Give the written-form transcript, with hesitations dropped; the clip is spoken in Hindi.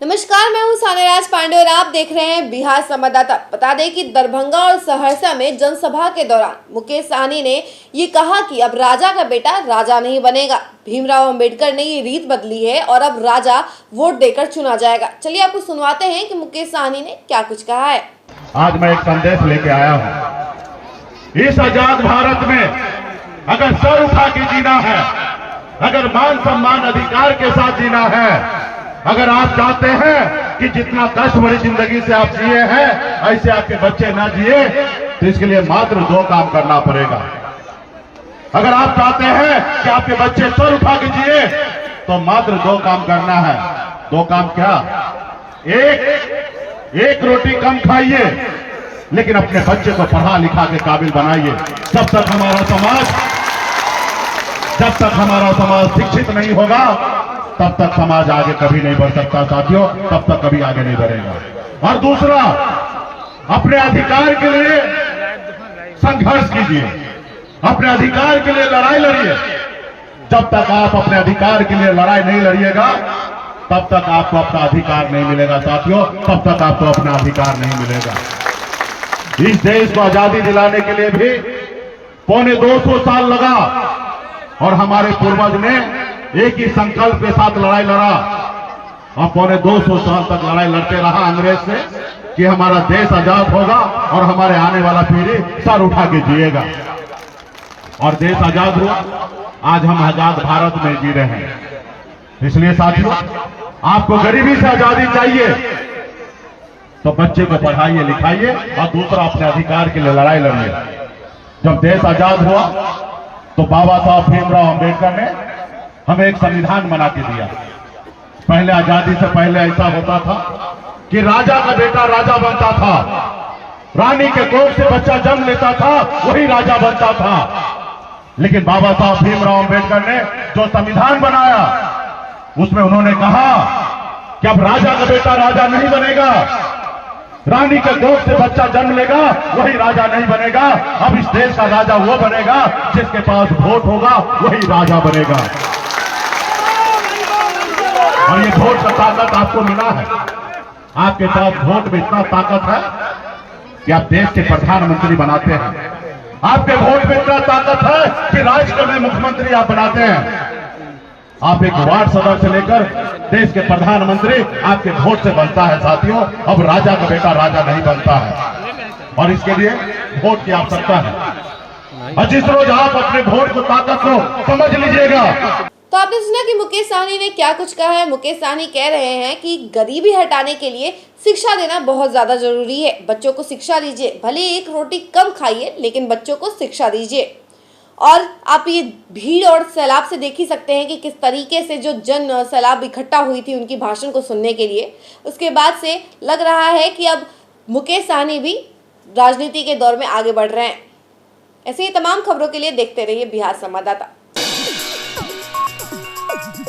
नमस्कार, मैं हूं सान्याराज पांडे और आप देख रहे हैं बिहार संवाददाता। बता दें कि दरभंगा और सहरसा में जनसभा के दौरान मुकेश सहनी ने ये कहा कि अब राजा का बेटा राजा नहीं बनेगा। भीमराव अंबेडकर ने ये रीत बदली है और अब राजा वोट देकर चुना जाएगा। चलिए आपको सुनवाते हैं कि मुकेश सहनी ने क्या कुछ कहा है। आज मैं एक संदेश लेके आया हूँ। इस आजाद भारत में अगर सर उठा के जीना है, अगर मान सम्मान अधिकार के साथ जीना है, अगर आप चाहते हैं कि जितना कष्ट भरी जिंदगी से आप जिए हैं ऐसे आपके बच्चे ना जिए, तो इसके लिए मात्र दो काम करना पड़ेगा। अगर आप चाहते हैं कि आपके बच्चे सर उठा के जिए तो मात्र दो काम करना है। दो काम क्या? एक रोटी कम खाइए लेकिन अपने बच्चे को पढ़ा लिखा के काबिल बनाइए। जब तक हमारा समाज शिक्षित नहीं होगा तब तक समाज आगे कभी नहीं बढ़ सकता साथियों, तब तक कभी आगे नहीं बढ़ेगा। और दूसरा, अपने अधिकार के लिए संघर्ष कीजिए, अपने अधिकार के लिए लड़ाई लड़िए। जब तक आप अपने अधिकार के लिए लड़ाई नहीं लड़िएगा तब तक आपको अपना अधिकार नहीं मिलेगा साथियों, तब तक आपको अपना अधिकार नहीं मिलेगा। इस देश को आजादी दिलाने के लिए भी पौने 200 साल लगा और हमारे पूर्वज ने एक ही संकल्प के साथ लड़ाई लड़ा और पौने 200 साल तक लड़ाई लड़ते रहा अंग्रेज से कि हमारा देश आजाद होगा और हमारे आने वाला पीढ़ी सर उठा के जिएगा। और देश आजाद हुआ, आज हम आजाद भारत में जी रहे हैं। इसलिए साथियों, आपको गरीबी से आजादी चाहिए तो बच्चे को पढ़ाइए लिखाइए और दूसरा अपने अधिकार के लिए लड़ाई लड़िए। जब देश आजाद हुआ तो बाबा साहब भीमराव अंबेडकर ने हमें एक संविधान बना के दिया। पहले आजादी से पहले ऐसा होता था कि राजा का बेटा राजा बनता था, रानी के कोख से बच्चा जन्म लेता था वही राजा बनता था। लेकिन बाबा साहब भीमराव अंबेडकर ने जो संविधान बनाया उसमें उन्होंने कहा कि अब राजा का बेटा राजा नहीं बनेगा, रानी के कोख से बच्चा जन्म लेगा वही राजा नहीं बनेगा। अब इस देश का राजा वो बनेगा जिसके पास वोट होगा वही राजा बनेगा। और ये वोट का ताकत आपको मिला है। आपके पास वोट में इतना ताकत है कि आप देश के प्रधानमंत्री बनाते हैं। आपके वोट में इतना ताकत है कि राज्य में मुख्यमंत्री आप बनाते हैं। आप एक वार्ड सदस्य से लेकर देश के प्रधानमंत्री आपके वोट से बनता है साथियों। अब राजा का बेटा राजा नहीं बनता है और इसके लिए वोट की आवश्यकता है। और जिस रोज आप अपने वोट को ताकत को समझ लीजिएगा। तो आपने सुना कि मुकेश सहनी ने क्या कुछ कहा है। मुकेश सहनी कह रहे हैं कि गरीबी हटाने के लिए शिक्षा देना बहुत ज्यादा जरूरी है। बच्चों को शिक्षा दीजिए, भले एक रोटी कम खाइए लेकिन बच्चों को शिक्षा दीजिए। और आप ये भीड़ और सैलाब से देख ही सकते हैं कि किस तरीके से जो जन सैलाब इकट्ठा हुई थी उनकी भाषण को सुनने के लिए। उसके बाद से लग रहा है कि अब मुकेश सहनी भी राजनीति के दौर में आगे बढ़ रहे हैं। ऐसे ही तमाम खबरों के लिए देखते रहिए बिहार संवाददाता।